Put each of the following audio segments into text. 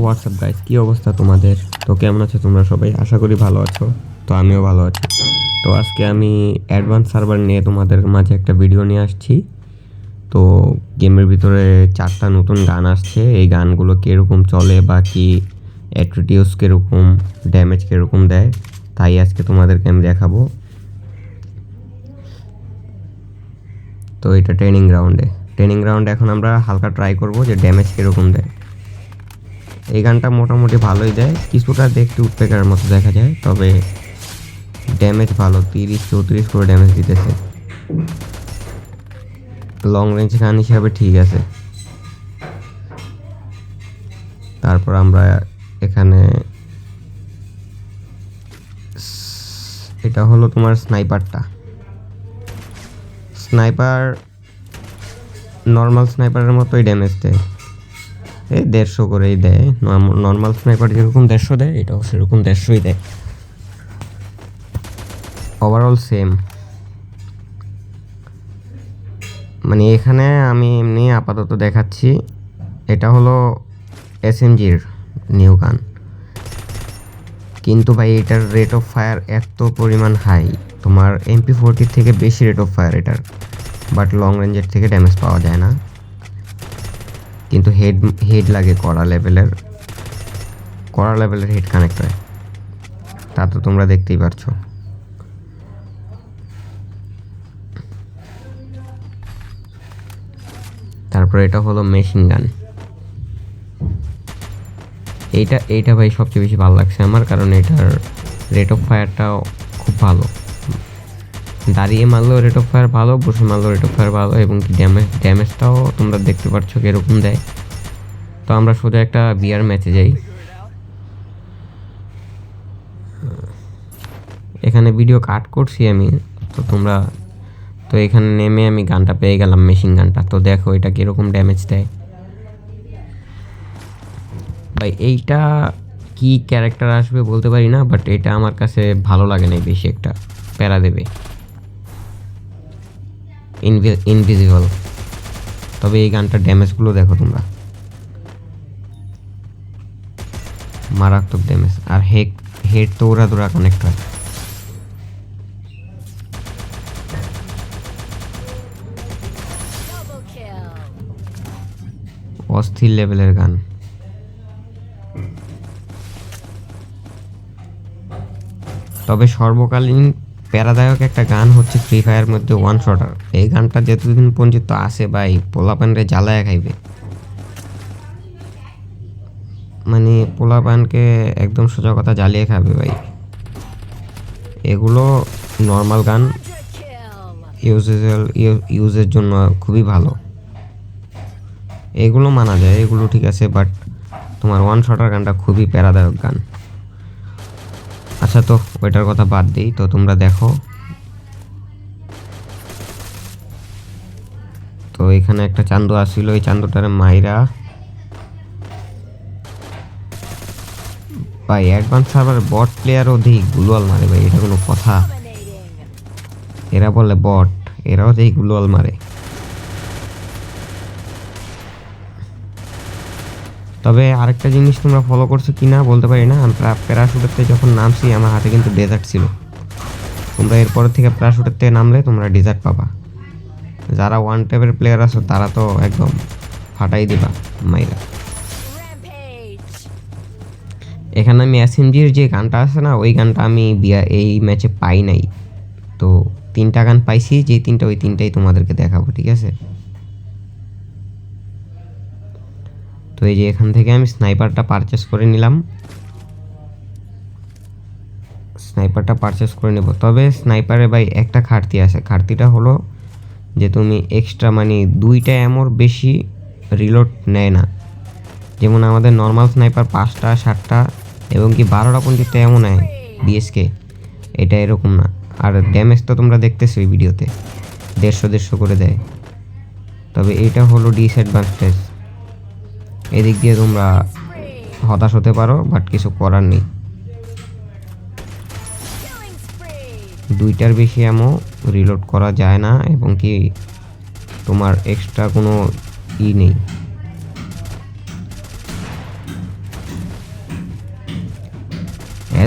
WhatsApp guys, কী অবস্থা তোমাদের? তো কেমন আছো তোমরা সবাই? আশা করি ভালো আছো। তো আমিও ভালো আছি। তো আজকে আমি অ্যাডভান্স সার্ভার নিয়ে তোমাদের মাঝে একটা ভিডিও নিয়ে আসছি। তো গেমের ভিতরে 4টা নতুন গান আসছে। এই গানগুলো কীরকম চলে বা কি অ্যাট্রিটিউস কীরকম, ড্যামেজ কীরকম দেয়, তাই আজকে তোমাদেরকে আমি দেখাবো। তো এটা ট্রেনিং গ্রাউন্ডে এখন আমরা হালকা ট্রাই করব যে ড্যামেজ কীরকম দেয়। এই গানটা মোটামুটি ভালোই দেয়, কিছুটা দেখতে উৎপেকার মতো দেখা যায়, তবে ড্যামেজ ভালো, 30-34 করে ড্যামেজ দিতেছে। লং রেঞ্জ গান হিসাবে ঠিক আছে। তারপর আমরা এখানে এটা হলো তোমার স্নাইপার নর্মাল স্নাইপারের মতোই ড্যামেজ দেয়, এই 150 করেই দেয়। নর্মাল স্নাইপার যেরকম 150 দেয়, এটাও সেরকম 150ই দেয়। Overall same. মানে এখানে আমি এমনি আপাতত দেখাচ্ছি, এটা হলো এসএমজির নিউ গান, কিন্তু ভাই এটার রেট অফ ফায়ার এত পরিমাণ হাই, তোমার MP40 থেকে বেশি রেট অফ ফায়ার এটার, বাট লং রেঞ্জের থেকে ড্যামেজ পাওয়া যায় না। কিন্তু হেড লাগে কড়া লেভেলের হেড কানেক্ট হয়, তা তো তোমরা দেখতেই পারছো। তারপর এটা হলো মেশিন গান। এইটা ভাই সবচেয়ে বেশি ভালো লাগছে আমার, কারণ এটার রেট অফ ফায়ারটাও খুব ভালো। দাঁড়িয়ে মারলেও রেট অফ ফায়ার ভালো, বসে মারলেও রেট অফ ফায়ার ভালো, এবং কি ড্যামেজটাও তোমরা দেখতে পাচ্ছ কীরকম দেয়। তো আমরা সোজা একটা বিয়ার ম্যাচে যাই। এখানে ভিডিও কাট করছি আমি, তো এখানে নেমে আমি গানটা পেয়ে গেলাম, মেশিন গানটা। তো দেখো এটা কীরকম ড্যামেজ দেয় ভাই। এইটা কি ক্যারেক্টার আসবে বলতে পারি না, বাট এটা আমার কাছে ভালো লাগে না, বেশি একটা প্যারা দেবে। ইনভিজিবল। তবে এই গানটার ড্যামেজগুলো দেখো তোমরা, মারাত্মক ড্যামেজ। আর হেড তো ওরা কানেক্ট হয়। অস্থির লেভেলের গান। তবে সর্বকালীন প্যারাদায়ক একটা গান হচ্ছে ফ্রি ফায়ার মধ্যে ওয়ান শটার। এই গানটা যতদিন পর্যন্ত আসে ভাই, পোলাপানরে জ্বালায় খাইবে। মানে পোলাপানকে একদম সোজা কথা জ্বালিয়ে খাবে ভাই। এগুলো নর্মাল গান ইউজের জন্য খুবই ভালো, এগুলো মানা যায়, এগুলো ঠিক আছে, বাট তোমার ওয়ান শটার গানটা খুবই প্যারাদায়ক গান। আচ্ছা, তো ওইটার কথা বাদ দিই। তো তোমরা দেখো, তো এখানে একটা চান্দু আসছিল, এই চান্দুটারে মাইরা ভাই অ্যাডভান্স সার্ভার বট প্লেয়ার অধিক গুলোয়াল মারে ভাই, এটা কোনো কথা? এরা বলে বট, এরাও দেখি গুলোয়াল মারে। তবে আরেকটা জিনিস তোমরা ফলো করছো কি না বলতে পারি না, আমরা প্যারাশুটের যখন নামছি আমার হাতে কিন্তু ডেজার্ট ছিল। তোমরা এরপর থেকে প্যারাশুটের থেকে নামলে তোমরা ডেজার্ট পাবা। যারা ওয়ান ট্যাপের প্লেয়ার আছো তারা তো একদম ফাটাই দিবা মাইরা। এখানে আমি এসএমজির যে গানটা আছে না, ওই গানটা আমি এই ম্যাচে পাই নাই। তো 3টা গান পাইছি, যে 3টা ওই 3টাই তোমাদেরকে দেখাবো, ঠিক আছে? তো এই যে এখান থেকে আমি স্নাইপারটা পারচেস করে নিলাম, তবে স্নাইপারে ভাই একটা ঘাটতি আছে। ঘাটতিটা হলো যে তুমি এক্সট্রা মানে 2টা অ্যামোর বেশি রিলোড নেয় না। যেমন আমাদের নর্মাল স্নাইপার 5টা 7টা এবং কি 12টা পর্যন্ত অ্যামো নেয় বিএসকে, এটা এরকম না। আর ড্যামেজ তো তোমরা দেখতেছো এই ভিডিওতে, 150 করে দেয়। তবে এটা হলো ডিসঅ্যাডভান্টেজ। এদিক দিয়ে তোমরা হতাশ হতে পারো, বাট কিছু করার নেই। 2টার বেশি অ্যামো রিলোড করা যায় না, এবং কি তোমার এক্সট্রা কোনো নেই।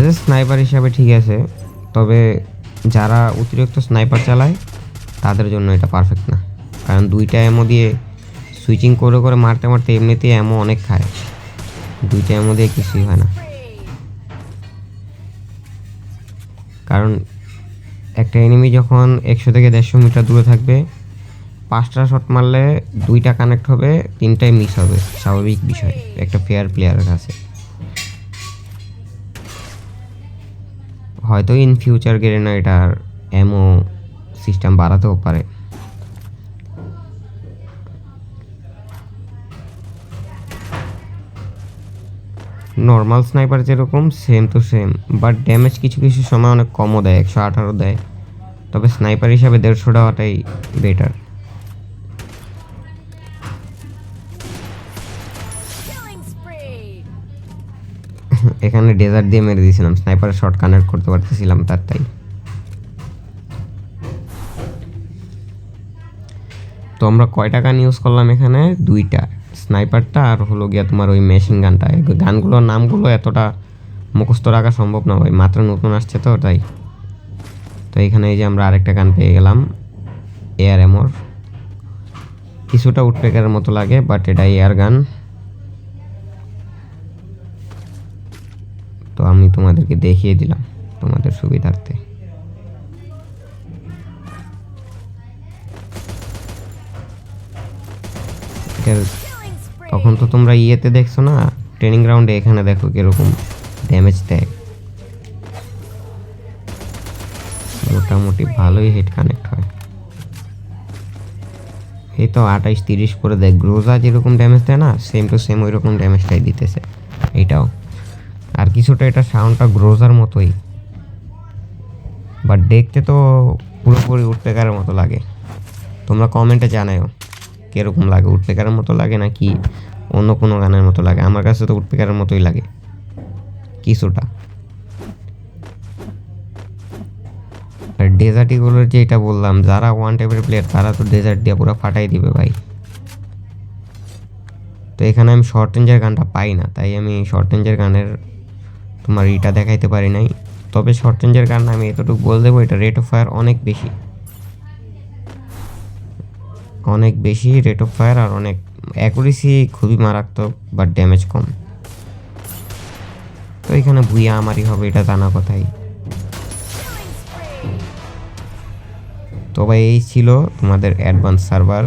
অ্যাজ এ স্নাইপার হিসাবে ঠিক আছে, তবে যারা অতিরিক্ত স্নাইপার চালায় তাদের জন্য এটা পারফেক্ট না, কারণ দুইটা অ্যামো দিয়ে সুইচিং করে করে মারতে মারতে এমনিতেই অ্যামো অনেক খায়, দুইটা অ্যামো দিয়ে কিছুই হয় না। কারণ একটা এনিমি যখন 100 থেকে 150 মিটার দূরে থাকবে, 5টা শট মারলে 2টা কানেক্ট হবে, 3টাই মিস হবে, স্বাভাবিক বিষয় একটা ফেয়ার প্লেয়ারের কাছে। হয়তো ইন ফিউচার গেরেনা এটার অ্যামো সিস্টেম বাড়াতেও পারে। নর্মাল স্নাইপার যেরকম same to same, but damage কিছু কিছু সময় অনেক কমও দেয়, 118 দেয়, তবে স্নাইপার হিসাবে 150 দেওয়াটাই বেটার। এখানে ডেজার্ট দিয়ে মেরে দিয়েছিলাম, স্নাইপারের শট কানেক্ট করতে পারতেছিলাম তাই। তো আমরা কয়টা গান ইউজ করলাম এখানে? 2টা, স্নাইপারটা আর হলো গিয়া তোমার ওই মেশিন গানটা। গানগুলোর নামগুলো এতটা মুখস্থ রাখা সম্ভব না ভাই, মাত্র নতুন আসছে তো তাই। তো এখানে এই যে আমরা আরেকটা গান পেয়ে গেলাম, এয়ার এমোর। কিছুটা উডপেকারের মতো লাগে, বাট এটা এয়ার গান। তো আমি তোমাদেরকে দেখিয়ে দিলাম তোমাদের সুবিধার্থে। তখন তো তোমরা ইয়েতে দেখছো না, ট্রেনিং গ্রাউন্ডে, এখানে দেখো কিরকম ড্যামেজ দেয়, মোটামুটি ভালোই হিট কানেক্ট হয়। এই তো 28-30 করে দেয়। গ্রোজা যেরকম ড্যামেজ দেয় না, সেম টু সেম ওই রকম ড্যামেজটাই দিতেছে এটাও। আর কিছুটা এটা সাউন্ডটা গ্রোজার মতোই, বাট দেখতে তো পুরোপুরি উডপেকারের মতো লাগে। তোমরা কমেন্টে জানাও কীরকম লাগে, উডপেকারের মতো লাগে নাকি অন্য কোনো গানের মতো লাগে। আমার কাছে তো উডপেকারের মতোই লাগে কিছুটা। আর ডেজার্টিগুলোর যেটা বললাম, যারা ওয়ান টাইপের প্লেয়ার তারা তো ডেজার্ট দিয়ে পুরো ফাটাই দিবে ভাই। তো এখানে আমি শর্ট রেঞ্জের গানটা পাই না, তাই আমি শর্ট রেঞ্জের গানের তোমার ইটা দেখাইতে পারি নাই। তবে শর্ট রেঞ্জের গান আমি এতটুকু বলে দেবো, এটা রেট অফ ফায়ার অনেক বেশি রেট অফ ফায়ার, আর অনেক অ্যাকুরেসি খুবই মারাত্মক, বাট ড্যামেজ কম। তো এখানে ভুইয়া আমারই হবে, এটা জানা কথাই। তো ভাই এই ছিল তোমাদের অ্যাডভান্স সার্ভার।